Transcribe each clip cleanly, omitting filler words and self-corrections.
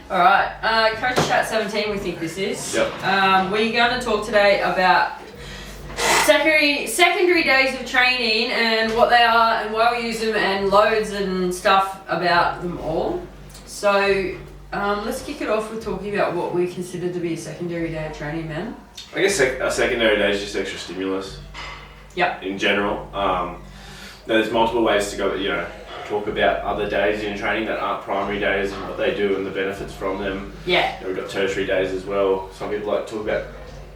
Alright, Coach Chat 17 we think this is. Yep. We're going to talk today about secondary days of training and what they are and why we use them and loads and stuff about them all. So let's kick it off with talking about what we consider to be a secondary day of training, man. I guess a secondary day is just extra stimulus. Yep. In general. There's multiple ways to go, talk about other days in training that aren't primary days and what they do and the benefits from them. Yeah. We've got tertiary days as well. Some people like to talk about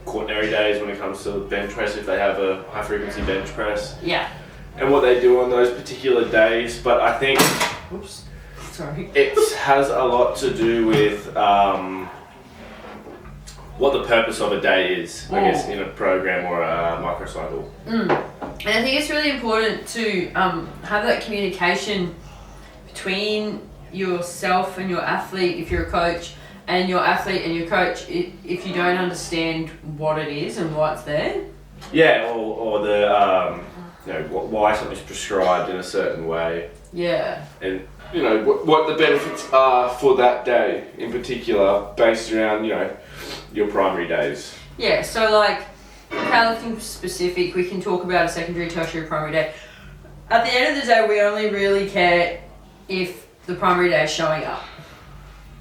quaternary days when it comes to bench press if they have a high frequency bench press. Yeah. And what they do on those particular days. But I think Oops. Sorry. it has a lot to do with what the purpose of a day is, I guess, in a program or a microcycle. And I think it's really important to have that communication between yourself and your athlete, if you're a coach, and your athlete and your coach, if you don't understand what it is and why it's there. Yeah, or the why something's prescribed in a certain way. Yeah. And what the benefits are for that day in particular, based around your primary days. Yeah. So like powerlifting specific, we can talk about a secondary, tertiary, primary day. At the end of the day, we only really care if the primary day is showing up.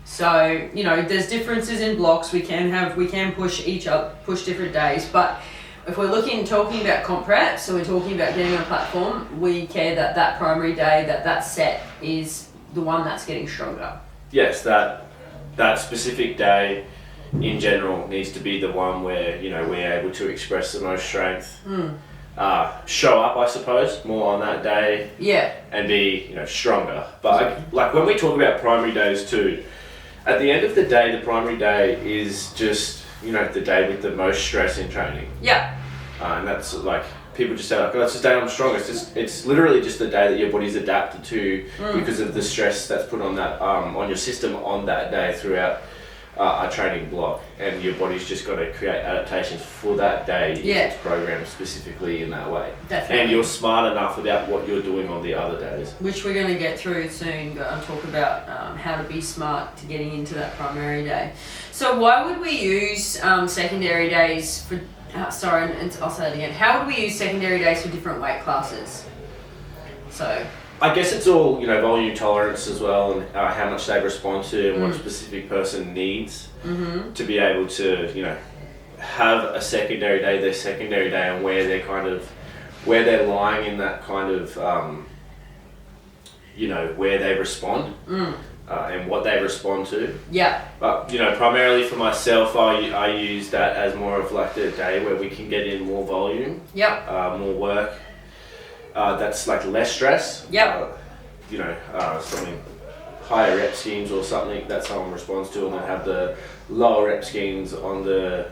So there's differences in blocks. We can push different days, but if we're talking about comp prep, so we're talking about getting on a platform, we care that primary day, that set is the one that's getting stronger. Yes, that specific day in general needs to be the one where we're able to express the most strength, show up, I suppose, more on that day, and be stronger. But like when we talk about primary days too, at the end of the day, the primary day is just the day with the most stress in training. Yeah. And that's like people just say like, that's the day I'm strongest. It's literally just the day that your body's adapted to because of the stress that's put on that on your system on that day throughout a training block, and your body's just got to create adaptations for that day if it's programmed specifically in that way. Definitely. And you're smart enough about what you're doing on the other days. Which we're going to get through soon and talk about how to be smart to getting into that primary day. So why would we use secondary days for... I'll say that again. How would we use secondary days for different weight classes? So... I guess it's all, volume tolerance as well, and how much they respond to and what a specific person needs to be able to, have a secondary day, their secondary day, and where they're lying in that kind of, where they respond and what they respond to. Yeah. But, primarily for myself, I use that as more of like the day where we can get in more volume, more work. That's like less stress. Something higher rep schemes or something that someone responds to, and then have the lower rep schemes on the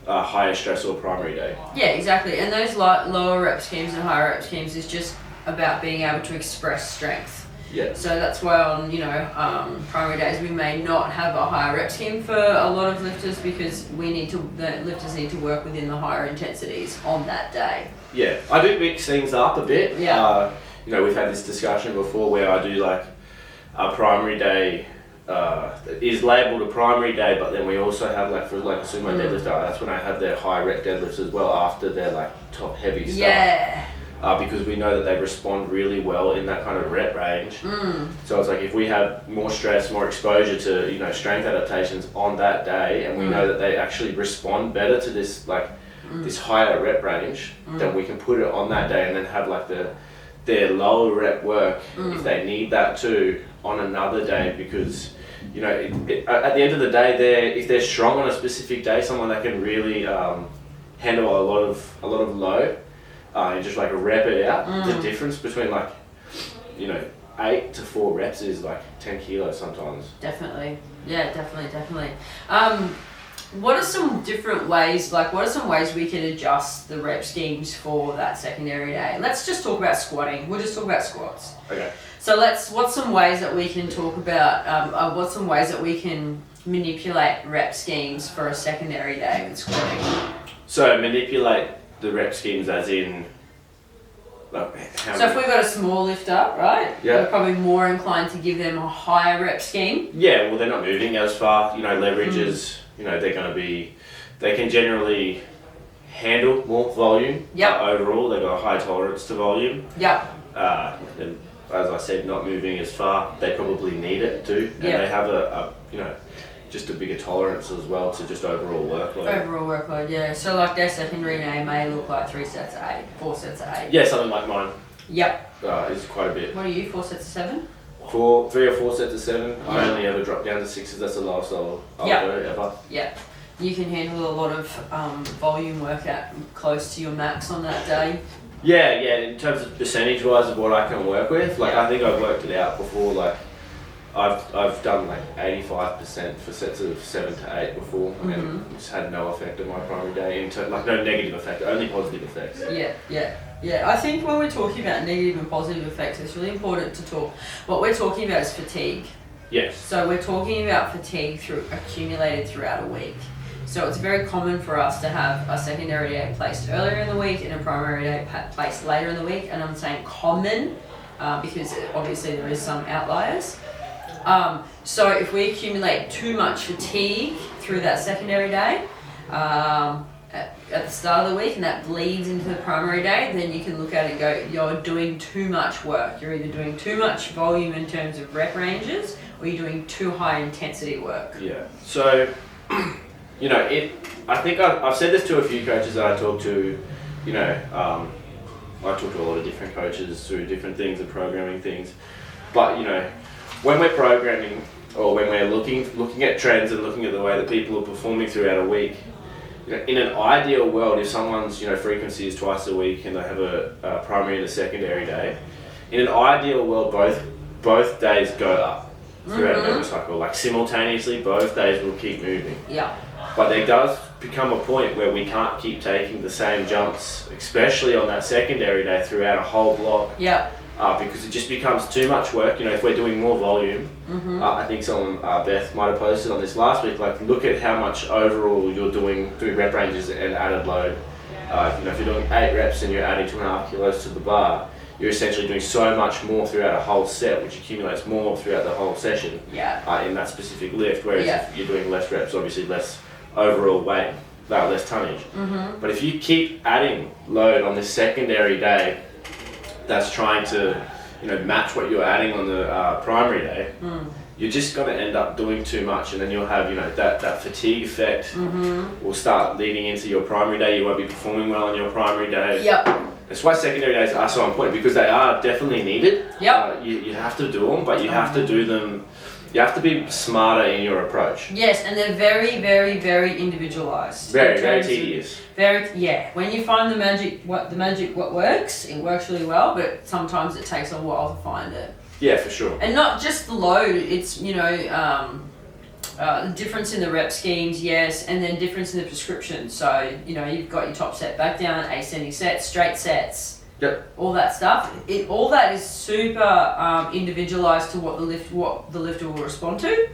higher stress or primary day. Yeah, exactly. And those lower rep schemes and higher rep schemes is just about being able to express strength. Yeah. So that's why on primary days we may not have a higher rep scheme for a lot of lifters because the lifters need to work within the higher intensities on that day. Yeah, I do mix things up a bit. Yeah. We've had this discussion before where I do like a primary day is labelled a primary day, but then we also have like for like a sumo deadlifter, that's when I have their high rep deadlifts as well after their like top heavy stuff. Yeah. Because we know that they respond really well in that kind of rep range. So it's like if we have more stress, more exposure to strength adaptations on that day, and we know that they actually respond better to this this higher rep range, then we can put it on that day and then have like their lower rep work if they need that too on another day, because at the end of the day, if they're strong on a specific day, someone that can really handle a lot of load. And just like rep it out. The difference between 8 to 4 reps is like 10 kilos sometimes. Definitely. Yeah, definitely. What are some different ways, what are some ways we can adjust the rep schemes for that secondary day? Let's just talk about squatting. We'll just talk about squats. Okay. So what's some ways that we can talk about, what's some ways that we can manipulate rep schemes for a secondary day with squatting? So manipulate the rep schemes as in Like So if we've got a small lifter, right? Yeah. We're probably more inclined to give them a higher rep scheme. Yeah, well, they're not moving as far. Leverages. They're going to be. They can generally handle more volume. Yep. Overall, they've got a high tolerance to volume. Yep. And as I said, not moving as far. They probably need it too, and they have a just a bigger tolerance as well to just overall workload. Overall workload, yeah. So like their secondary day may look like 3 sets of 8, 4 sets of 8. Yeah, something like mine. Yep. Is quite a bit. What are you, 4 sets of 7? 3 or 4 sets of 7. I only ever drop down to 6s. That's the lowest I'll go ever. Yeah. You can handle a lot of volume work at close to your max on that day. Yeah. In terms of percentage wise of what I can work with, I think I've worked it out before. I've done 85% for sets of 7 to 8 before, and it's had no effect on my primary day. No negative effect, only positive effects. Yeah. I think when we're talking about negative and positive effects, it's really important to talk. What we're talking about is fatigue. Yes. So we're talking about fatigue accumulated throughout a week. So it's very common for us to have a secondary day placed earlier in the week and a primary day placed later in the week. And I'm saying common because obviously there is some outliers. So if we accumulate too much fatigue through that secondary day at the start of the week and that bleeds into the primary day, then you can look at it and go, you're doing too much work. You're either doing too much volume in terms of rep ranges or you're doing too high intensity work. Yeah. So, I think I've said this to a few coaches that I talk to. I talk to a lot of different coaches through different things and programming things. But, when we're programming or when we're looking at trends and looking at the way that people are performing throughout a week, in an ideal world, if someone's frequency is twice a week and they have a primary and a secondary day, in an ideal world, both days go up throughout a mental cycle. Simultaneously, both days will keep moving. Yeah. But there does become a point where we can't keep taking the same jumps, especially on that secondary day throughout a whole block. Yeah. Because it just becomes too much work. If we're doing more volume, I think someone, Beth, might have posted on this last week, look at how much overall you're doing through rep ranges and added load. If you're doing 8 reps and you're adding 2.5 kilos to the bar, you're essentially doing so much more throughout a whole set, which accumulates more throughout the whole session in that specific lift. Whereas if you're doing less reps, obviously less overall weight, less tonnage. But if you keep adding load on this secondary day, that's trying to, match what you're adding on the primary day, you're just going to end up doing too much, and then you'll have, that fatigue effect will start leading into your primary day. You won't be performing well on your primary day. Yep. That's why secondary days are so important, because they are definitely needed. Yep. You have to do them, but you have to do them. You have to be smarter in your approach. Yes, and they're very, very, very individualized. Very tedious. When you find the magic what works, it works really well, but sometimes it takes a while to find it. Yeah, for sure. And not just the load, it's, the difference in the rep schemes, yes, and then difference in the prescription. So, you've got your top set, back down, ascending sets, straight sets. Yep. All that stuff. All that is super individualized to what the lifter will respond to.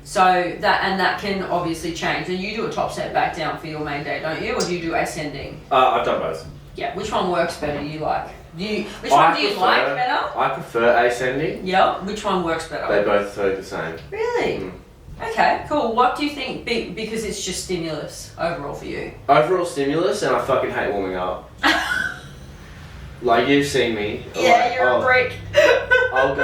So that can obviously change. And you do a top set back down for your main day, don't you? Or do you do ascending? I've done both. Yeah. Which one works better? Do you like? Which one do you like better? I prefer ascending. Yeah. Which one works better? They both feel the same. Really? Okay, cool. What do you think? Because it's just stimulus overall for you. Overall stimulus, and I fucking hate warming up. You've seen me. You're a break. I'll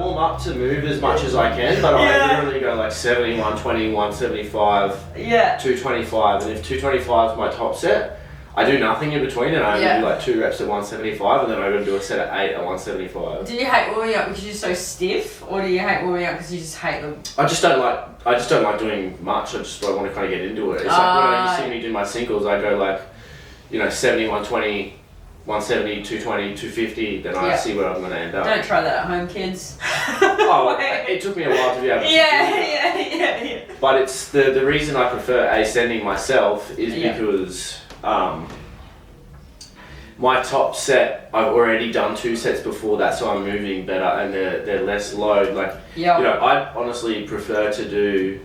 warm up to move as much as I can, but I literally go 70, 120, 175, 225, and if 225 is my top set, I do nothing in between, and I only do 2 reps at 175, and then I'm going to do a set at 8 at 175. Do you hate warming up because you're so stiff, or do you hate warming up because you just hate them? I just don't like doing much. I want to kind of get into it. It's when you see me do my singles, I go 70, 120, 170, 220, 250, then I see where I'm going to end up. Don't try that at home, kids. It took me a while to be able to do it. But it's the reason I prefer ascending myself is because my top set, I've already done 2 sets before that, so I'm moving better and they're less load. I honestly prefer to do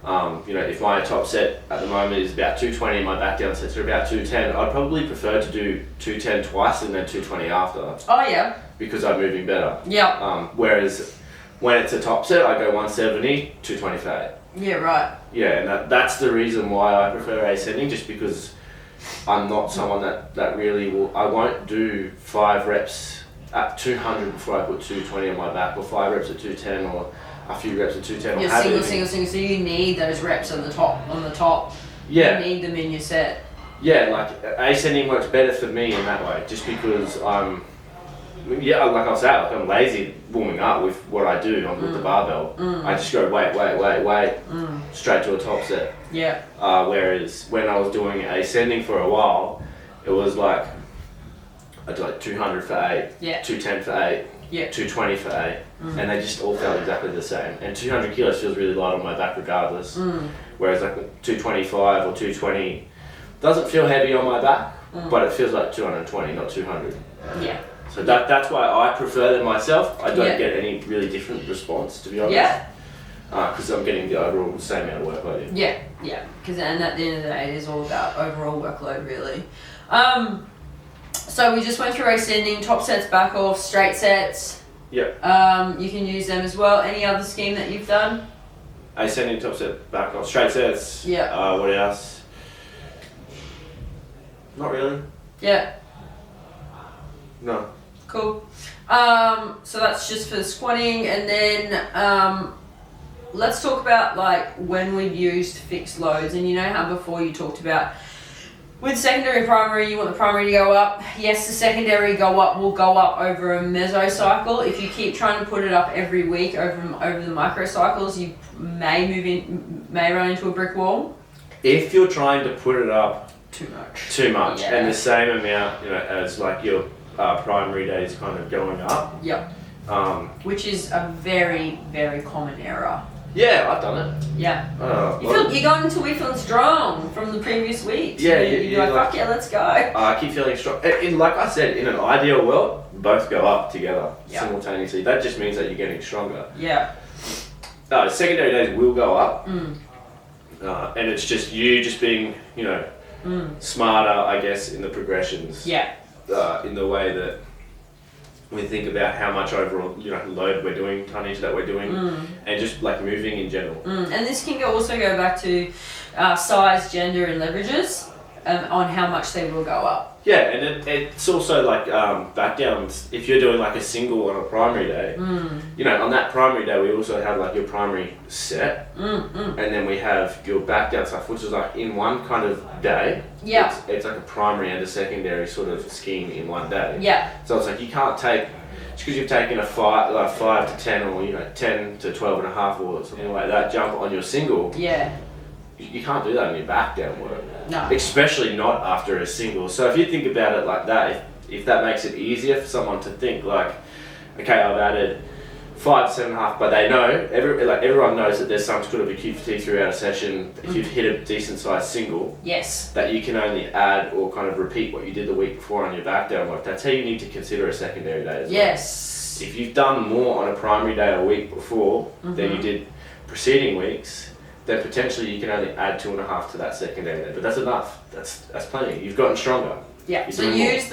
If my top set at the moment is about 220 and my back down sets are about 210, I'd probably prefer to do 210 twice and then 220 after. Oh yeah. Because I'm moving better. Yeah. Whereas when it's a top set, I go 170, 220 for 8. Yeah, right. Yeah, and that's the reason why I prefer ascending, just because I'm not someone that really will. I won't do 5 reps at 200 before I put 220 on my back, or 5 reps at 210, or a few reps at 210. You're single. So you need those reps on the top. Yeah. You need them in your set. Yeah, like ascending works better for me in that way, just because I'm. Yeah, like I said, I'm lazy warming up with what I do with the barbell. I just go wait, straight to a top set. Yeah. Whereas when I was doing ascending for a while, it was like I'd do like 200 for 8, 210 for 8, 220 for 8, and they just all felt exactly the same. And 200 kilos feels really light on my back regardless. Whereas like 225 or 220 doesn't feel heavy on my back, but it feels like 220, not 200. Yeah. So that's why I prefer them myself. I don't get any really different response, to be honest. Yeah. Because I'm getting the overall same amount of work I do. Yeah. Because at the end of the day, it is all about overall workload, really. So we just went through ascending, top sets, back off, straight sets. Yeah. You can use them as well. Any other scheme that you've done? Ascending, top set, back off, straight sets. Yeah. What else? Not really. Yeah. No. Cool. So that's just for the squatting, and then let's talk about like when we've used fixed loads. And you know how before you talked about with secondary and primary, you want the primary to go up. Yes, the secondary will go up over a mesocycle. If you keep trying to put it up every week over the microcycles, you may run into a brick wall. If you're trying to put it up too much, yeah. And the same amount, as like your primary days kind of going up. Yep. Which is a very, very common error. Yeah, I've done it. Yeah. You're going into a week feeling strong from the previous week. Yeah, you're like, fuck yeah, let's go. I keep feeling strong. Like I said, in an ideal world, both go up together simultaneously. That just means that you're getting stronger. Yeah. Secondary days will go up. And it's just you just being, smarter, I guess, in the progressions. Yeah. In the way that we think about how much overall, load we're doing, tonnage that we're doing, and just like moving in general. And this can also go back to size, gender, and leverages on how much they will go up. Yeah, and it's also like back downs. If you're doing like a single on a primary day, on that primary day we also have like your primary set, and then we have your back down stuff, which is like in one kind of day. Yeah. It's like a primary and a secondary sort of scheme in one day. Yeah. So it's like you can't take, just because you've taken a 5 to 10 or 10 to 12 and a half or something like that jump on your single. Yeah. You can't do that in your back down work. No. Especially not after a single. So if you think about it like that, if that makes it easier for someone to think like, okay, I've added 5 to 7.5, but they know, everyone knows that there's some sort of acute fatigue throughout a session. If you've hit a decent sized single, yes, that you can only add or kind of repeat what you did the week before on your back down work. That's how you need to consider a secondary day as well. Yes. If you've done more on a primary day a week before than you did preceding weeks, then potentially you can only add 2.5 to that secondary day. But that's enough. That's plenty. You've gotten stronger. Yeah. So use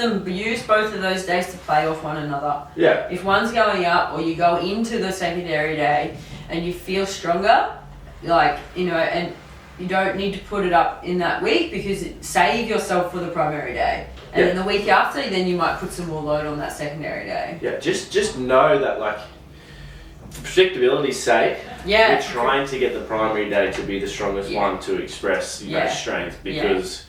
both of those days to play off one another. Yeah. If one's going up or you go into the secondary day and you feel stronger, and you don't need to put it up in that week because save yourself for the primary day. And then the week after, then you might put some more load on that secondary day. Yeah, just know that, like, for predictability's sake, we're trying to get the primary day to be the strongest one to express strength, because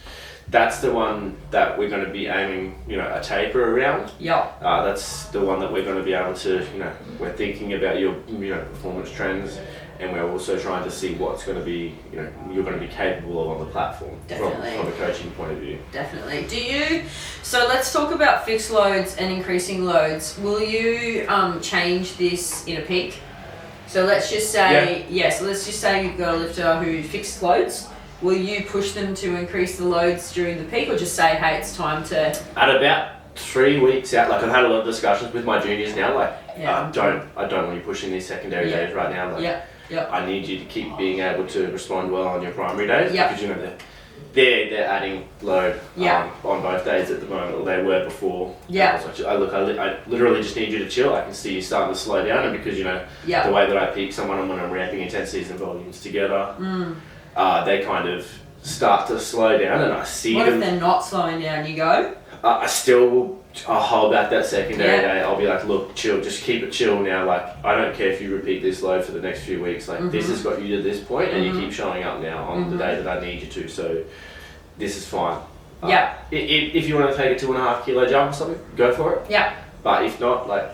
that's the one that we're going to be aiming, a taper around. Yeah. That's the one that we're going to be able to, we're thinking about your, performance trends, and we're also trying to see what's going to be, you're going to be capable of on the platform. Definitely. From a coaching point of view. Definitely. So let's talk about fixed loads and increasing loads. Will you change this in a peak? So let's just say, you've got a lifter who fixed loads. Will you push them to increase the loads during the peak, or just say, hey, it's time to... At about 3 weeks out, like I've had a lot of discussions with my juniors now, like Yeah. I don't want you pushing these secondary Yeah. days right now. Like, Yeah. I need you to keep being able to respond well on your primary days Yeah. because you know they're adding load on both days at the moment, or they were before. Yeah. I literally just need you to chill. I can see you starting to slow down, and because you know the way that I peak someone and when I'm ramping intensities and volumes together, they kind of start to slow down, and I see What them. if they're not slowing down? You go. I'll hold back that secondary day. I'll be like, look, chill, just keep it chill now. Like, I don't care if you repeat this load for the next few weeks. Like, this has got you to this point, and you keep showing up now on the day that I need you to. So, this is fine. If you want to take a 2.5 kilo jump or something, go for it. Yeah. But if not, like,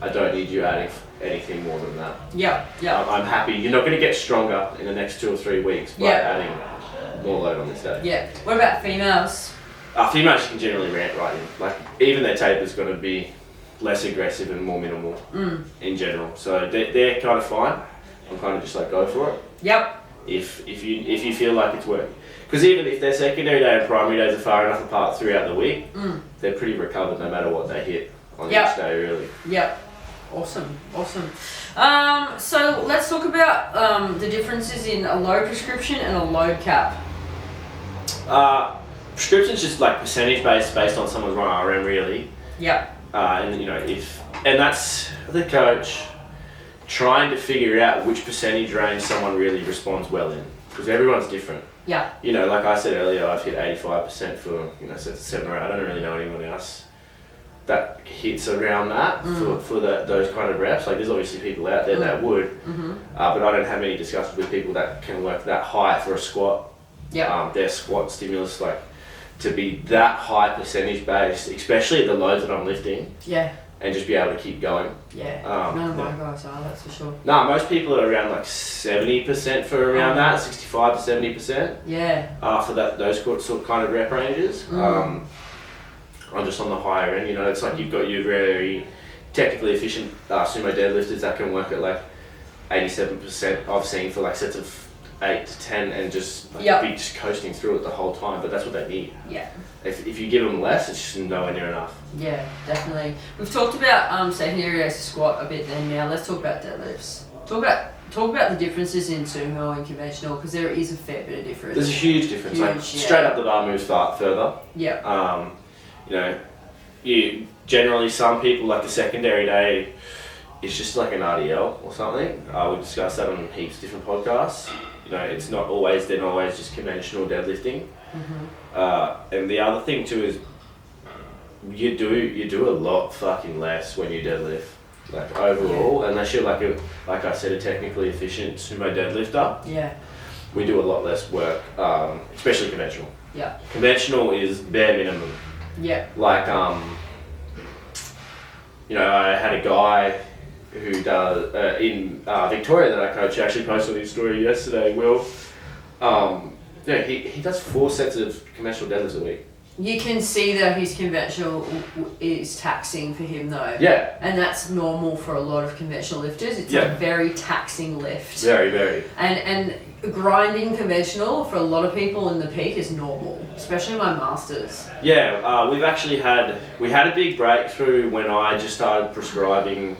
I don't need you adding anything more than that. Yeah. I'm happy. You're not going to get stronger in the next 2 or 3 weeks by adding more load on this day. Yeah. What about females? Females can generally ramp right in. Like, even their taper is going to be less aggressive and more minimal in general. So they're kind of fine. I'm kind of just like, go for it. Yep. If you feel like it's working. Because even if their secondary day and primary days are far enough apart throughout the week, they're pretty recovered no matter what they hit on each day, really. Yep. Awesome. So let's talk about the differences in a load prescription and a load cap. Prescription's just like percentage based on someone's run RM, really. Yep. And you know, and that's the coach trying to figure out which percentage range someone really responds well in, because everyone's different. Yeah. You know, like I said earlier, I've hit 85% for, you know, sets of 7 or 8. I don't really know anyone else that hits around that for those kind of reps. Like, there's obviously people out there that would, but I don't have any discussions with people that can work that high for a squat. Yeah. Their squat stimulus, like, to be that high percentage based, especially at the loads that I'm lifting. Yeah. And just be able to keep going. Yeah. None of my guys are, that's for sure. No, most people are around like 70% for around that, 65 to 70%. Yeah. For those sort of kind of rep ranges. I'm just on the higher end, you know, it's like you've got your very technically efficient sumo deadlifters that can work at like 87% I've seen for like sets of 8 to 10 and just like be just coasting through it the whole time, but that's what they need. Yeah. If you give them less, it's just nowhere near enough. Yeah, definitely. We've talked about secondary race squat a bit then. Now let's talk about deadlifts. Talk about the differences in sumo and conventional, because there is a fair bit of difference. There's a huge difference. Like straight up the bar moves further. Yeah. You know, you generally, some people like the secondary day is just like an RDL or something. We discussed that on heaps of different podcasts. You know, it's not always just conventional deadlifting. And the other thing too is you do a lot fucking less when you deadlift, like overall, unless you're like I said, a technically efficient sumo deadlifter. Yeah. We do a lot less work, especially conventional. Yeah. Conventional is bare minimum. Yeah. Like you know, I had a guy who does in Victoria that I coach. Actually posted his story yesterday. Will, yeah, he does 4 sets of conventional deadlifts a week. You can see that his conventional is taxing for him though. Yeah. And that's normal for a lot of conventional lifters. It's a very taxing lift. Very, very. And grinding conventional for a lot of people in the peak is normal, especially my masters. Yeah, we had a big breakthrough when I just started prescribing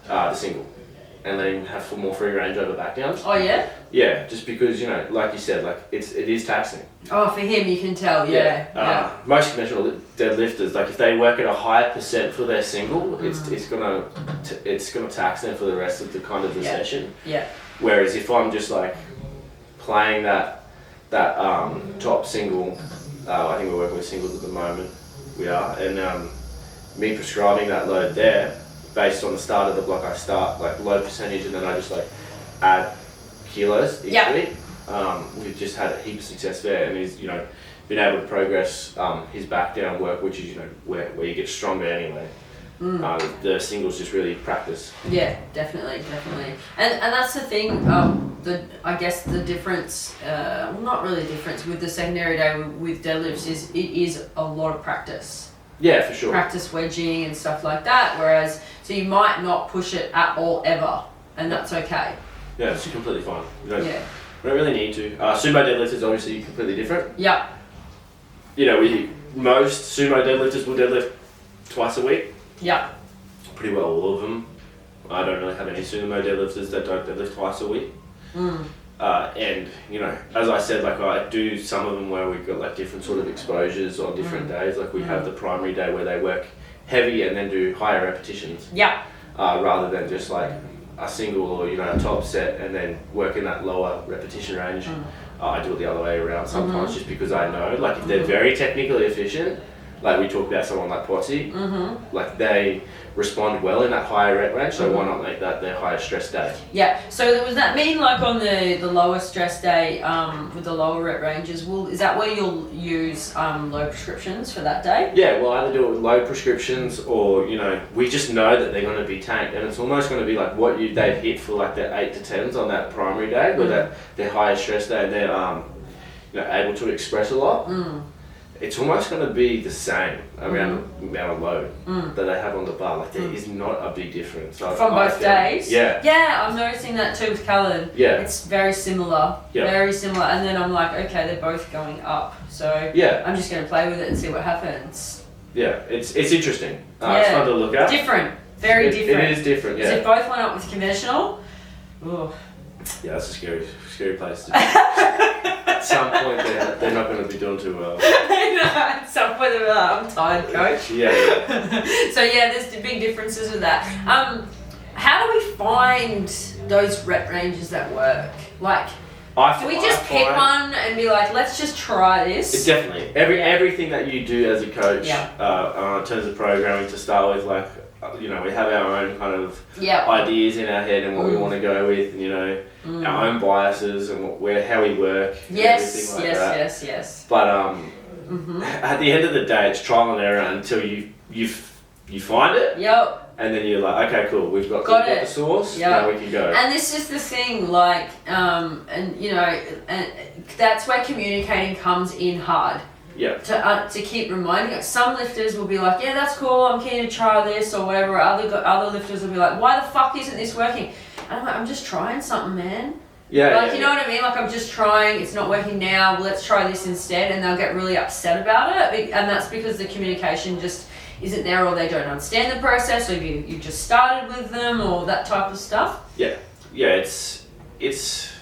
the single and letting him have more free range over back downs. Oh yeah? Yeah, just because, you know, like you said, like it is taxing. Oh, for him you can tell, yeah. Most conventional deadlifters, like if they work at a higher percent for their single, it's gonna tax them for the rest of the kind of the session. Yeah. Whereas if I'm just like playing that top single, I think we're working with singles at the moment. We are, and me prescribing that load there based on the start of the block. I start like low percentage, and then I just like add kilos each week. We've just had a heap of success there, and he's, you know, been able to progress his back down work, which is, you know, where you get stronger anyway. The singles just really practice. Yeah, definitely. And that's the thing, I guess the difference, well, not really difference with the secondary day with deadlifts is it is a lot of practice. Yeah, for sure. Practice wedging and stuff like that, whereas, so you might not push it at all ever, and that's okay. Yeah, it's completely fine. We don't really need to. Sumo deadlift is obviously completely different. Yeah. You know, most sumo deadlifters will deadlift twice a week. Yeah. Pretty well all of them. I don't really have any sumo deadlifters that don't deadlift twice a week. And you know, as I said, like I do some of them where we've got like different sort of exposures on different days. Like we have the primary day where they work heavy and then do higher repetitions. Yeah. Rather than just like a single or, you know, a top set and then work in that lower repetition range. I do it the other way around sometimes just because I know, like if they're very technically efficient, like we talked about someone like Potsy, like they respond well in that higher rep range, so why not make that their higher stress day? Yeah, so does that mean like on the lower stress day with the lower rep ranges, is that where you'll use low prescriptions for that day? Yeah, we'll either do it with low prescriptions or, you know, we just know that they're going to be tanked and it's almost going to be like what they've hit for like their 8 to 10s on that primary day, where that their higher stress day and they're you know, able to express a lot. It's almost going to be the same around the amount of load that they have on the bar. Like there is not a big difference. From both days? Yeah. Yeah, I'm noticing that too with Callan. Yeah. It's very similar. Yeah. Very similar. And then I'm like, okay, they're both going up. So yeah, I'm just going to play with it and see what happens. Yeah, it's interesting. It's fun to look at. Different. Very different. It is different, yeah. Because if both went up with conventional, yeah, that's a scary place to be. At some point, they're not going to be doing too well. At some point, they're like, I'm tired, coach. Yeah. So yeah, there's the big differences with that. How do we find those rep ranges that work? Like, do we just pick one and be like, let's just try this? Definitely. Everything that you do as a coach, in terms of programming to start with, like, you know, we have our own kind of ideas in our head and what we want to go with, and, you know, our own biases and how we work. Yes, and everything like that. yes. But at the end of the day, it's trial and error until you find it. Yep. And then you're like, okay, cool, we've got the source, now we can go. And this is the thing, like, and you know, and that's where communicating comes in hard. Yeah. To keep reminding us. Some lifters will be like, yeah, that's cool, I'm keen to try this or whatever. Other lifters will be like, why the fuck isn't this working? And I'm like, I'm just trying something, man. Yeah. Like, you know what I mean? Like, I'm just trying, it's not working now, let's try this instead. And they'll get really upset about it. And that's because the communication just isn't there, or they don't understand the process, or you just started with them, or that type of stuff. Yeah. It's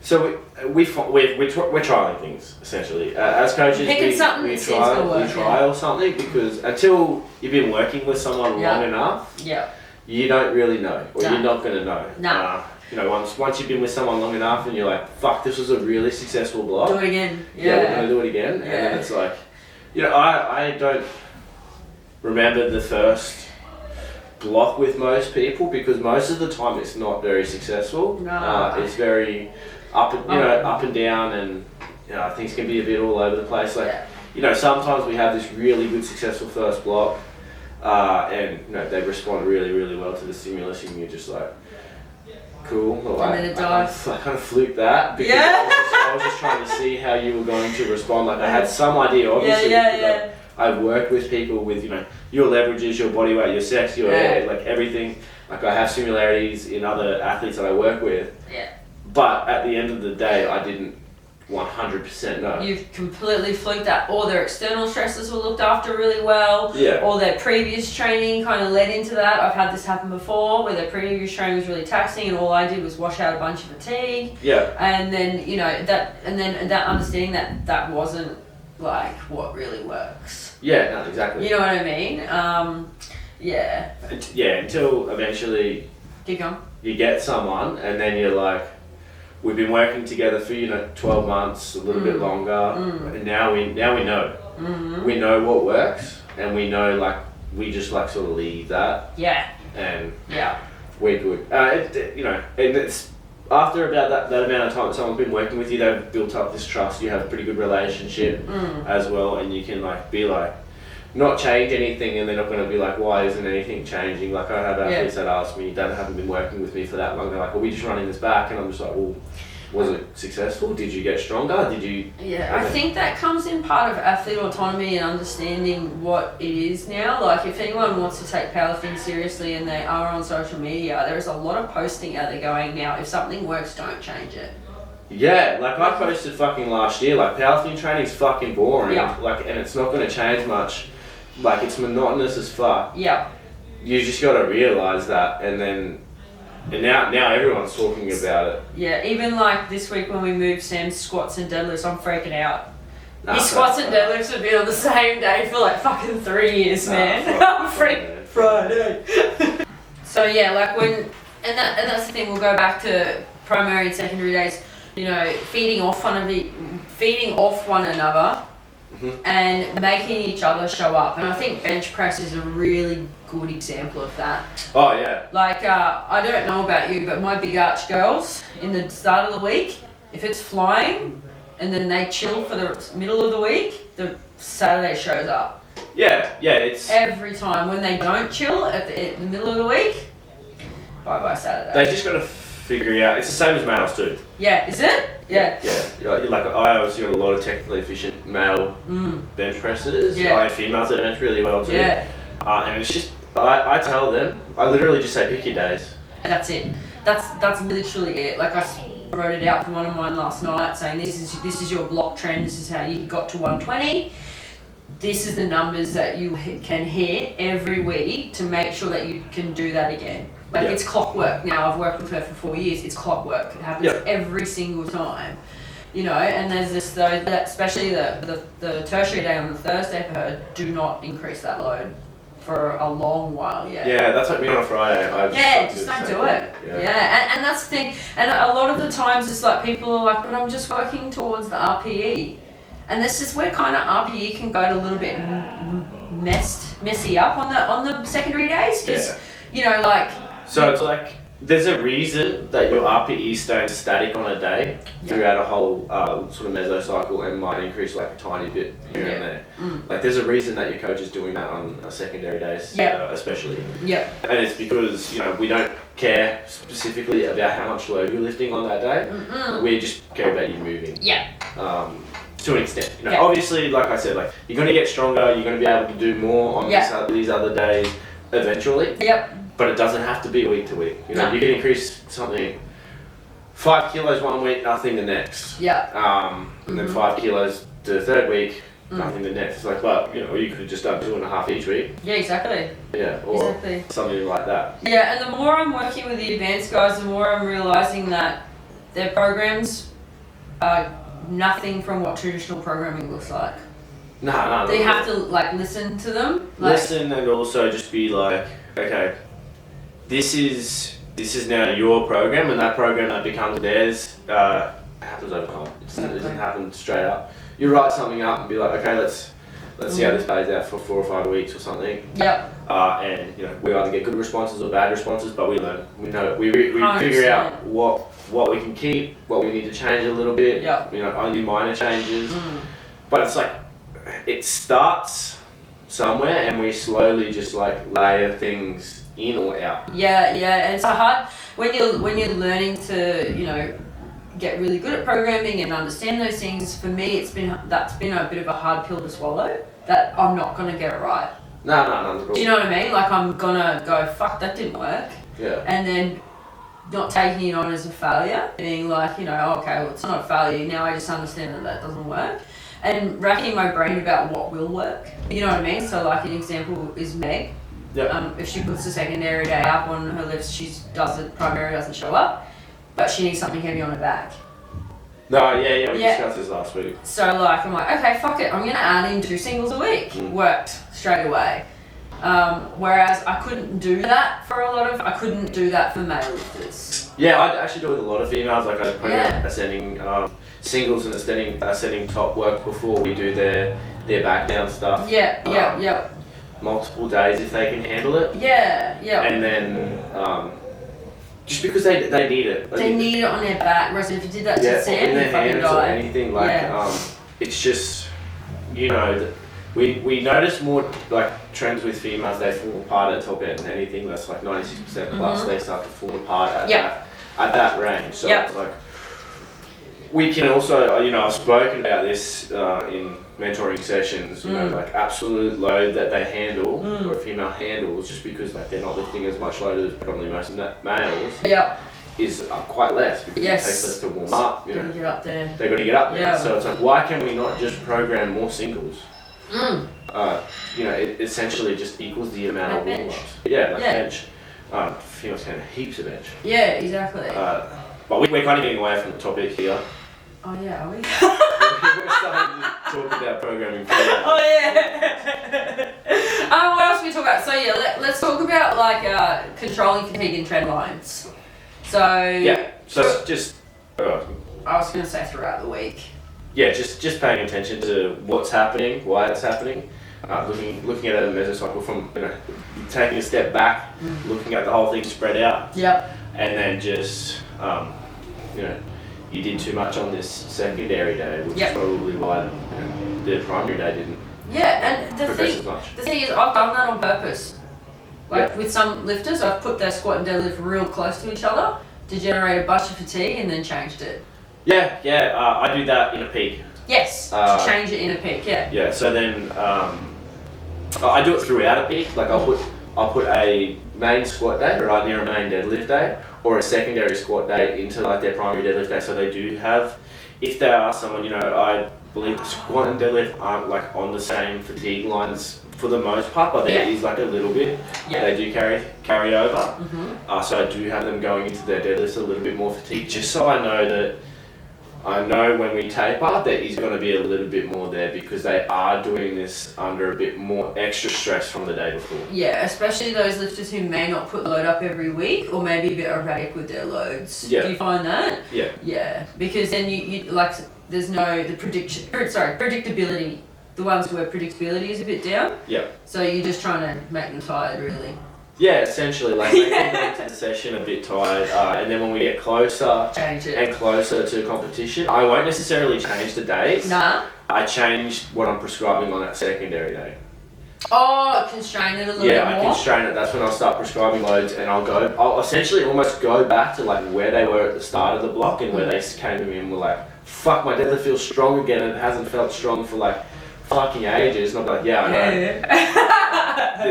so we're trialing things essentially as coaches. We trial something because until you've been working with someone long enough, you don't really know, or you're not going to know. You know, once you've been with someone long enough, and you're like, fuck, this was a really successful block. Do it again. Yeah, we're going to do it again, and then it's like, you know, I don't remember the first block with most people because most of the time it's not very successful. It's very up and down, and you know, things can be a bit all over the place. Like, you know, sometimes we have this really good successful first block, and you know, they respond really, really well to the stimulus, and you're just like, cool. Like, and then it dies. I kind of fluked that because I was just trying to see how you were going to respond. Like, I had some idea, obviously. Like, I've worked with people with, you know, your leverages, your body weight, your sex, your hair, like everything. Like, I have similarities in other athletes that I work with. Yeah. But at the end of the day, I didn't 100% know. You've completely fluked that. All their external stresses were looked after really well. Yeah. All their previous training kind of led into that. I've had this happen before where their previous training was really taxing and all I did was wash out a bunch of fatigue. Yeah. And then, you know, that understanding that wasn't like what really works. Yeah, no, exactly. You know what I mean? Until eventually keep going. You get someone and then you're like, we've been working together for, you know, 12 months, a little bit longer, and now we know. We know what works, and we know, like, we just like sort of lead that. Yeah. And we're good. You know, and it's after about that amount of time that someone's been working with you, they've built up this trust. You have a pretty good relationship as well, and you can like be like, not change anything, and they're not going to be like, why isn't anything changing? Like, I have athletes that ask me, they haven't been working with me for that long. They're like, well, we're just running this back, and I'm just like, well, was it successful? Did you get stronger? Did you? Yeah, I think that comes in part of athlete autonomy and understanding what it is now. Like, if anyone wants to take powerlifting seriously and they are on social media, there is a lot of posting out there going, now, if something works, don't change it. Yeah, like I posted fucking last year, like powerlifting training's fucking boring, like, and it's not going to change much. like it's monotonous as fuck. Yeah. You just got to realise that, and now everyone's talking about it. Yeah, even like this week when we moved Sam's squats and deadlifts, I'm freaking out. Nah, His squats and deadlifts have been on the same day for like fucking 3 years, man. I'm freaking Friday. So yeah, like and that's the thing. We'll go back to primary and secondary days. You know, feeding off one another, and making each other show up. And I think bench press is a really good example of that. Oh yeah. Like I don't know about you, but my big arch girls in the start of the week, if it's flying, and then they chill for the middle of the week, the Saturday shows up. Yeah, it's Every time. When they don't chill at the middle of the week, bye Saturday. they just got to figure out. It's the same as males too. Yeah, is it? Yeah. Yeah. Like I obviously got a lot of technically efficient male bench pressers. Yeah. I have females that bench really well too. Yeah. And it's just I tell them, I literally just say pick your days. And that's it. That's literally it. Like I wrote it out for one of mine last night, saying this is your block trend. This is how you got to 120. This is the numbers that you can hit every week to make sure that you can do that again. Like it's clockwork now. I've worked with her for 4 years. It's clockwork. It happens every single time. You know, and there's this though that especially the tertiary day on the Thursday for her, do not increase that load for a long while yet. Yeah, that's like me on a Friday. Just don't do it. Yeah. And that's the thing. And a lot of the times it's like people are like, but I'm just working towards the RPE. And this is where kind of RPE can go a little bit messy up on the secondary days, because you know, like. So it's like there's a reason that your RPE is staying static on a day throughout a whole sort of mesocycle and might increase like a tiny bit here and there. Like there's a reason that your coach is doing that on secondary days, especially. Yeah. And it's because, you know, we don't care specifically about how much load you're lifting on that day. We just care about you moving. Yeah. To an extent, you know. Obviously, like I said, like you're going to get stronger. You're going to be able to do more on these other days eventually. Yep. But it doesn't have to be week to week. You know, you can increase something 5 kilos one week, nothing the next. Yeah. And then 5 kilos the third week, nothing the next. It's like, well, you know, you could have just done 2.5 each week. Yeah, exactly. Yeah, or something like that. Yeah, and the more I'm working with the advanced guys, the more I'm realizing that their programs are nothing from what traditional programming looks like. No. They have to like listen to them. Listen, and also just be like, okay, this is now your program, and that program that becomes theirs happens over time. It doesn't happen straight up. You write something up and be like, okay, let's see how this plays out for 4 or 5 weeks or something. Yep. And you know, we either get good responses or bad responses, but we learn. We know we figure out what we can keep, what we need to change a little bit. Yep. You know, only minor changes. But it's like it starts somewhere, and we slowly just like layer things in or out. Yeah, and it's hard when you're learning to, you know, get really good at programming and understand those things. For me, that's been a bit of a hard pill to swallow, that I'm not gonna get it right. No. Do you know what I mean? Like I'm gonna go, fuck, that didn't work. Yeah. And then not taking it on as a failure, being like, you know, okay, well, it's not a failure. Now I just understand that doesn't work. And racking my brain about what will work. You know what I mean? So like an example is Meg. Yep. If she puts the secondary day up on her lifts, primary doesn't show up, but she needs something heavy on her back. No, we discussed this last week. So like, I'm like, okay, fuck it, I'm gonna add in 2 singles a week. Worked straight away. Whereas I couldn't do that I couldn't do that for male lifters. Yeah, I actually do it with a lot of females. Like I program ascending singles and ascending top work before we do their back down stuff. Yeah. Multiple days if they can handle it. Yeah. And then just because they need it. They need it on their back. Whereas if you did that to Sam, in their hands or anything like, it's just, you know, we notice more like trends with females. They fall apart at top end. Anything that's like 96% plus, they start to fall apart at that range. So it's like we can also, you know, I've spoken about this in mentoring sessions, you know, like absolute load that they handle, or a female handles, just because like they're not lifting as much load as probably most males, is quite less, because it takes less to warm up. You know, get up there. They've got to get up there. So it's like, why can we not just program more singles? it essentially just equals the amount Like of bench. warm-ups. Yeah, like Yeah. bench. Females can heaps of bench. Yeah, exactly. But we're kind of getting away from the topic here. Oh yeah, are we? We're starting to talk about programming. Oh yeah. What else we talk about? So yeah, let's talk about like controlling fatigue and trend lines. So Yeah. So just. I was gonna say throughout the week. Yeah, just paying attention to what's happening, why it's happening, looking at a mesocycle from taking a step back, looking at the whole thing spread out, Yep. and then just you did too much on this secondary day, which is probably why the primary day didn't Yeah, and progress as much. the thing is, I've done that on purpose. Like with some lifters, I've put their squat and deadlift real close to each other to generate a bunch of fatigue, and then changed it. Yeah, I do that in a peak. Yes, to change it in a peak. Yeah. Yeah, so then I do it throughout a peak. Like I'll put a main squat day right near a main deadlift day, or a secondary squat day into like their primary deadlift day. So they do have, if they are someone, I believe squat and deadlift aren't like on the same fatigue lines for the most part, but there is like a little bit. Yeah. They do carry over. So I do have them going into their deadlifts a little bit more fatigued, just so I know when we taper there is going to be a little bit more there, because they are doing this under a bit more extra stress from the day before. Yeah, especially those lifters who may not put load up every week, or maybe a bit erratic with their loads. Yeah. Do you find that? Yeah. Yeah, because then you like there's no predictability. The ones where predictability is a bit down. Yeah. So you're just trying to make them tired, really. Yeah, essentially, like making the session a bit tired, and then when we get closer Change it. and closer to competition, I won't necessarily change the days. Nah. I change what I'm prescribing on that secondary day. Oh, constrain it a little bit Yeah, I more. constrain it. That's when I'll start prescribing loads, and I'll essentially almost go back to like where they were at the start of the block, and where they came to me and were like, "Fuck, my deadlift feels strong again, and it hasn't felt strong for like fucking ages." And I'm like, "Yeah, I know."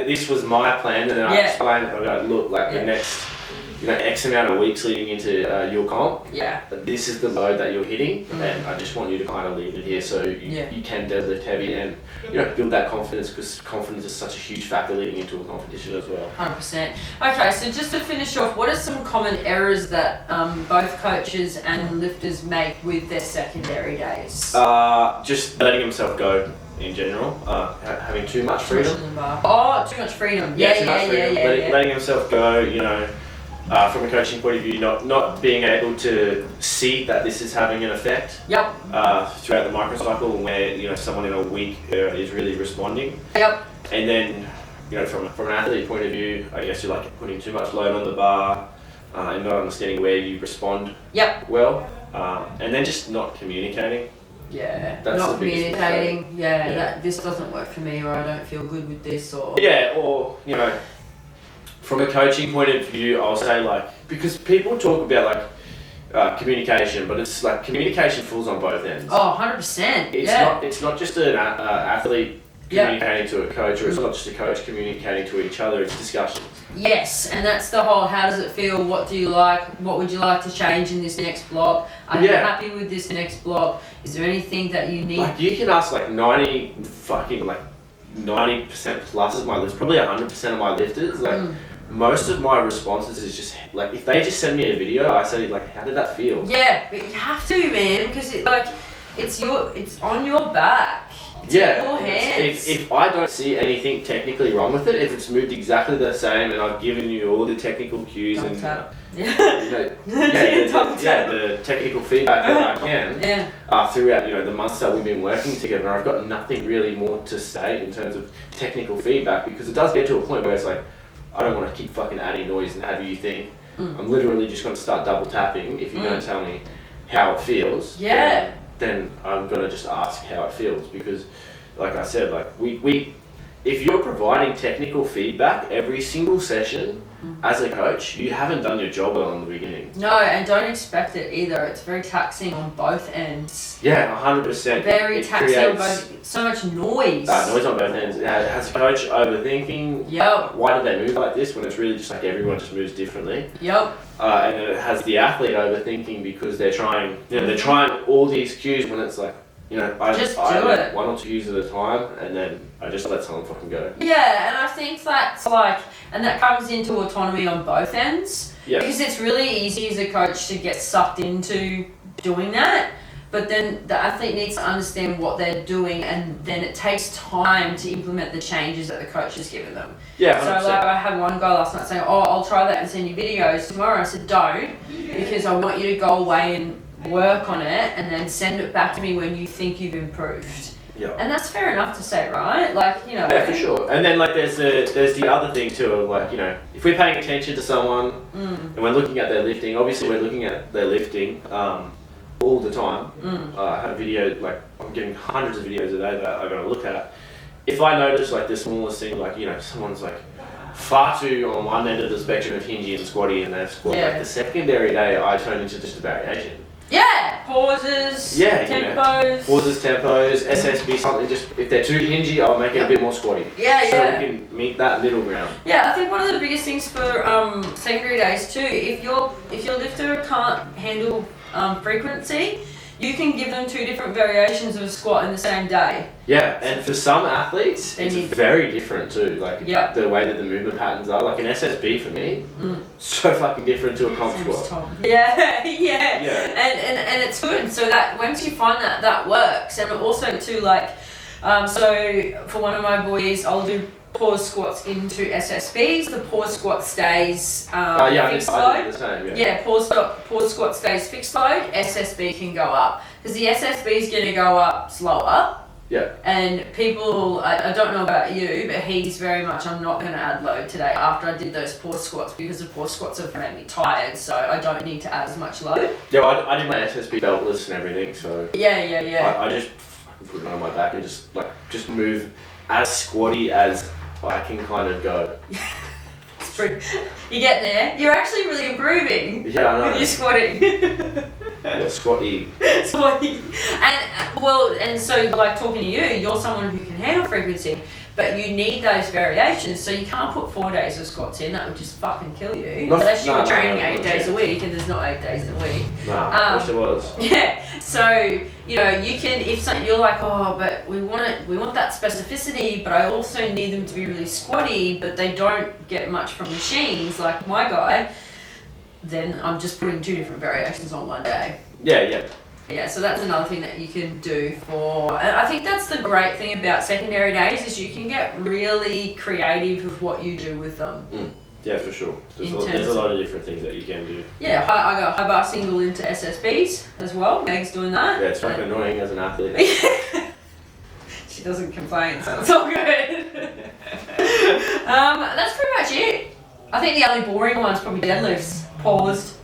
This was my plan, and then I explained it. I go, "Look, like the next, X amount of weeks leading into your comp, this is the load that you're hitting, and I just want you to kind of leave it here so you can deadlift heavy and build that confidence, because confidence is such a huge factor leading into a competition as well." 100%. Okay, so just to finish off, what are some common errors that both coaches and lifters make with their secondary days? Just letting himself go in general, having too much freedom. Oh, too much freedom. Letting himself go, from a coaching point of view, not being able to see that this is having an effect. Yep. Throughout the microcycle, where someone in a week is really responding. Yep. And then, from an athlete point of view, I guess you're like putting too much load on the bar, and not understanding where you respond. Yep. Well, and then just not communicating. Yeah, That's not the biggest communicating. That this doesn't work for me, or I don't feel good with this, or or from a coaching point of view, I'll say because people talk about communication, but it's like communication falls on both ends. Oh, 100%. It's not just an athlete communicating to a coach, or it's not just a coach communicating to each other. It's discussions. Yes, and that's the whole, how does it feel, what do you like, what would you like to change in this next block, are you happy with this next block, is there anything that you need? You can ask 90% plus of my lifters, probably 100% of my lifters, most of my responses is just if they just send me a video, I say how did that feel? Yeah, but you have to, man, because it's on your back. It's in your hands. If I don't see anything technically wrong with it, if it's moved exactly the same, and I've given you all the technical cues the technical feedback that I can throughout the months that we've been working together, I've got nothing really more to say in terms of technical feedback, because it does get to a point where it's I don't want to keep fucking adding noise and have you think I'm literally just going to start double tapping if you don't tell me how it feels. Yeah. Then I'm going to just ask how it feels, because like I said, we if you're providing technical feedback every single session as a coach, you haven't done your job well in the beginning. No, and don't expect it either. It's very taxing on both ends. Yeah, 100%. Very taxing on both. So much noise. Noise on both ends. Has a coach overthinking? Yep. Why do they move like this when it's really just everyone just moves differently? Yep. And then it has the athlete overthinking, because they're trying, they're trying all these cues when it's You know, I Just I do like it. 1 or 2 use at a time, and then I just let someone fucking go. Yeah, and I think that's like, and that comes into autonomy on both ends. Yeah. Because it's really easy as a coach to get sucked into doing that, but then the athlete needs to understand what they're doing, and then it takes time to implement the changes that the coach has given them. Yeah, So 100%. like I had one guy last night saying, oh, I'll try that and send you videos tomorrow. I said, don't, because I want you to go away and work on it and then send it back to me when you think you've improved. Yeah. And that's fair enough to say, right? Like, you know. Yeah, for sure. And then like there's the other thing too of like, you know, if we're paying attention to someone and we're looking at their lifting, obviously we're looking at their lifting all the time. I have a video, like I'm getting hundreds of videos a day that I'm going to look at. If I notice like the smallest thing, like, you know, someone's like far too on one end of the spectrum of hingy and squatty and they're squat, like the secondary day I turn into just a variation. Yeah, pauses, tempos. Pauses, tempos, SSB, something just, if they're too hingy, I'll make it a bit more squatty. So we can meet that middle ground. Yeah, I think one of the biggest things for secondary days too, if your lifter can't handle frequency, you can give them 2 different variations of a squat in the same day. Yeah, and for some athletes, it's very different too. Like the way that the movement patterns are. Like an SSB for me, so fucking different to a comp squat. Yeah. And it's good. So that once you find that works, and also too like, so for one of my boys, I'll do pause squats into SSBs. The pause squat stays fixed load. Pause squat stays fixed load. SSB can go up because the SSB is going to go up slower. Yeah. And people, I don't know about you, but he's very much, I'm not going to add load today after I did those pause squats because the pause squats have made me tired, so I don't need to add as much load. Yeah, I did my SSB beltless and everything, so I just put it on my back and just move as squatty as I can kind of go. You get there. You're actually really improving. Yeah, I know. With your squatting. Yeah, squatty. And so like talking to you, you're someone who can handle frequency, but you need those variations. So you can't put 4 days of squats in. That would just fucking kill you. Unless you're training 8 days a week, and there's not 8 days a week. I wish there was. Yeah. So you know you can, if you're like, oh, but we want that specificity, but I also need them to be really squatty, but they don't get much from machines like my guy. Then I'm just putting 2 different variations on one day. Yeah, so that's another thing that you can do and I think that's the great thing about secondary days is you can get really creative with what you do with them. Yeah, for sure. There's a lot of different things that you can do. Yeah, I got high bar single into SSBs as well. Meg's doing that. Yeah, it's fucking annoying as an athlete. She doesn't complain, so it's all good. That's pretty much it. I think the only boring one's probably deadlifts. Paused.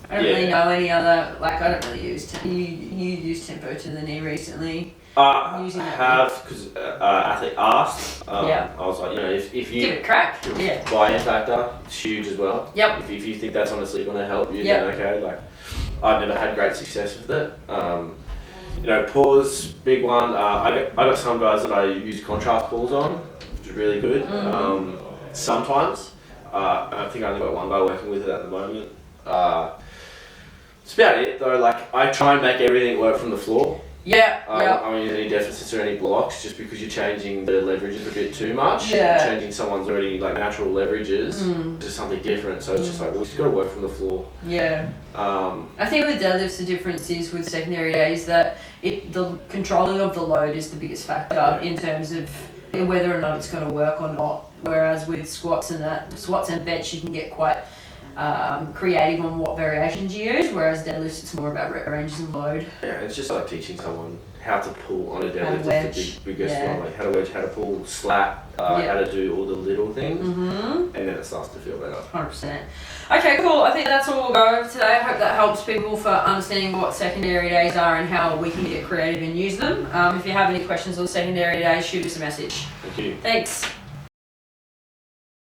I don't really know any other, like I don't really use, you used tempo to the knee recently. I have, because athlete asked, I was like, you know, if you give it a crack, buy-in factor, it's huge as well. Yep. If you think that's honestly going to help you, then okay. Like, I've never had great success with it. You know, pause, big one. I got some guys that I use contrast pulls on, which is really good. Sometimes, I think I only got one guy working with it at the moment. That's about it though. Like, I try and make everything work from the floor. I don't use any deficits or any blocks just because you're changing the leverages a bit too much. You're changing someone's already like natural leverages to something different. So it's just like, well, it's got to work from the floor. I think with deadlifts the difference is with secondary days that the controlling of the load is the biggest factor in terms of whether or not it's going to work or not. Whereas with squats and bench you can get quite creative on what variations you use, whereas deadlifts it's more about rep ranges and load. Yeah, it's just like teaching someone how to pull on a deadlift is the biggest one, like how to wedge, how to pull, slap, how to do all the little things, and then it starts to feel better. 100%. Okay, cool. I think that's all we'll go over today. I hope that helps people for understanding what secondary days are and how we can get creative and use them. If you have any questions on secondary days, shoot us a message. Thank you. Thanks.